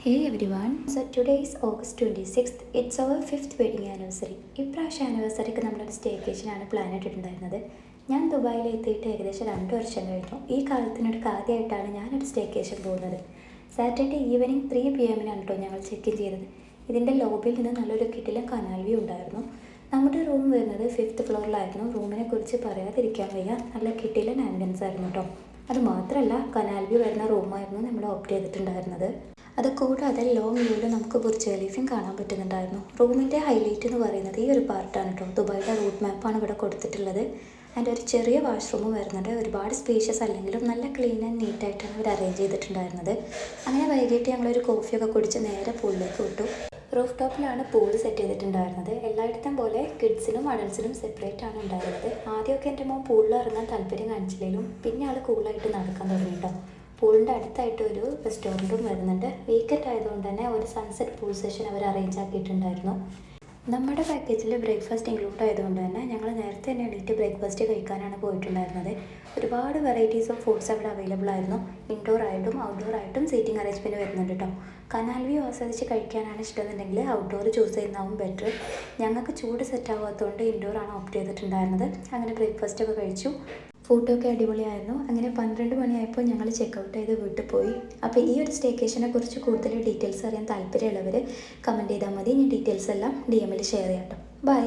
Hey everyone, so today is August 26th. It's our 5th wedding anniversary. ഇപ്രാവശ്യം ആനിവേഴ്സറിക്ക് നമ്മളൊരു സ്റ്റേക്കേഷനാണ് plan ഇട്ടിട്ടുണ്ടായിരുന്നത്. ഞാൻ ദുബായിൽ എത്തിയിട്ട് ഏകദേശം 2 വർഷം കഴിഞ്ഞു. ഈ കാലത്തിനടുക്ക് ആദ്യമായിട്ടാണ് ഞാനൊരു സ്റ്റേക്കേഷൻ പോകുന്നത്. സാറ്റർഡേ ഈവനിങ് 3 PM കേട്ടോ ഞങ്ങൾ ചെക്ക് ഇൻ ചെയ്തത്. ഇതിൻ്റെ ലോബിയിൽ നിന്ന് നല്ലൊരു കിടിലൻ കനാൽ വ്യൂ ഉണ്ടായിരുന്നു. നമ്മുടെ റൂം വരുന്നത് 5th ഫ്ലോറിലായിരുന്നു. റൂമിനെ കുറിച്ച് പറയാതിരിക്കാൻ വയ്യ, നല്ല കിടിലൻ ആംബിയൻസ് ആയിരുന്നു കേട്ടോ. അത് മാത്രമല്ല, കനാൽ വ്യൂ വരുന്ന റൂമായിരുന്നു നമ്മൾ ഓപ്റ്റ് ചെയ്തിട്ടുണ്ടായിരുന്നത്. അത് കൂടാതെ ലോങ് വ്യൂവിൽ നമുക്ക് ബുർജ് ഖലീഫയും കാണാൻ പറ്റുന്നുണ്ടായിരുന്നു. റൂമിൻ്റെ ഹൈലൈറ്റ് എന്ന് പറയുന്നത് ഈ ഒരു പാർട്ടാണ് കേട്ടോ. ദുബായിയുടെ റൂട്ട് മാപ്പാണ് ഇവിടെ കൊടുത്തിട്ടുള്ളത്. അതിൻ്റെ ഒരു ചെറിയ വാഷ്റൂമും വരുന്നുണ്ട്. ഒരുപാട് സ്പേഷ്യസ് അല്ലെങ്കിലും നല്ല ക്ലീൻ ആൻഡ് നീറ്റായിട്ടാണ് അവർ അറേഞ്ച് ചെയ്തിട്ടുണ്ടായിരുന്നത്. അങ്ങനെ വൈകിട്ട് ഞങ്ങളൊരു കോഫിയൊക്കെ കുടിച്ച് നേരെ പൂളിലേക്ക് വിട്ടു. റൂഫ് ടോപ്പിലാണ് പൂൾ സെറ്റ് ചെയ്തിട്ടുണ്ടായിരുന്നത്. എല്ലായിടത്തും പോലെ കിഡ്സിനും അഡൾട്ട്സിനും സെപ്പറേറ്റ് ആണ് ഉണ്ടായിരുന്നത്. ആദ്യമൊക്കെ എൻ്റെ മോൻ പൂളിൽ ഇറങ്ങാൻ താല്പര്യം കാണിച്ചില്ലെങ്കിലും പിന്നെ ആൾ കൂളായിട്ട് നടക്കാൻ തുടങ്ങി കേട്ടോ. പൂളിൻ്റെ അടുത്തായിട്ട് ഒരു റെസ്റ്റോറൻറ്റും വരുന്നുണ്ട്. വീക്കെൻഡ് ആയതുകൊണ്ട് തന്നെ ഒരു സൺസെറ്റ് പൂൾ സെഷൻ അവർ അറേഞ്ച് ആക്കിയിട്ടുണ്ടായിരുന്നു. നമ്മുടെ പാക്കേജിൽ ബ്രേക്ക്ഫാസ്റ്റ് ഇൻക്ലൂഡ് ആയതുകൊണ്ട് തന്നെ ഞങ്ങൾ നേരത്തെ തന്നെ എണീറ്റ് ബ്രേക്ക്ഫാസ്റ്റ് കഴിക്കാനാണ് പോയിട്ടുണ്ടായിരുന്നത്. ഒരുപാട് വെറൈറ്റീസ് ഓഫ് ഫുഡ്സ് അവിടെ അവൈലബിൾ ആയിരുന്നു. ഇൻഡോർ ആയിട്ടും ഔട്ട്ഡോർ ആയിട്ടും സീറ്റിംഗ് അറേഞ്ച്മെൻറ്റ് വരുന്നുണ്ട് കേട്ടോ. കനാൽ വ്യൂ ആസ്വദിച്ച് കഴിക്കാനാണ് ഇഷ്ടമെന്നുണ്ടെങ്കിൽ ഔട്ട്ഡോർ ചൂസ് ചെയ്യുന്നതാവും ബെറ്റർ. ഞങ്ങൾക്ക് ചൂട് സെറ്റ് ആവാത്തതുകൊണ്ട് ഇൻഡോർ ആണ് ഓപ്റ്റ് ചെയ്തിട്ടുണ്ടായിരുന്നത്. അങ്ങനെ ബ്രേക്ക്ഫാസ്റ്റൊക്കെ കഴിച്ചു. ഫുഡൊക്കെ അടിപൊളിയായിരുന്നു. അങ്ങനെ 12 മണിയായപ്പോൾ ഞങ്ങൾ ചെക്കൗട്ട് ചെയ്ത് വീട്ടിൽ പോയി. അപ്പോൾ ഈ ഒരു സ്റ്റേക്കേഷനെ കുറിച്ച് കൂടുതൽ ഡീറ്റെയിൽസ് അറിയാൻ താല്പര്യമുള്ളവർ കമൻറ്റ് ചെയ്താൽ മതി. ഞാൻ ഡീറ്റെയിൽസ് എല്ലാം DM ഷെയർ ചെയ്യാം കേട്ടോ. ബൈ.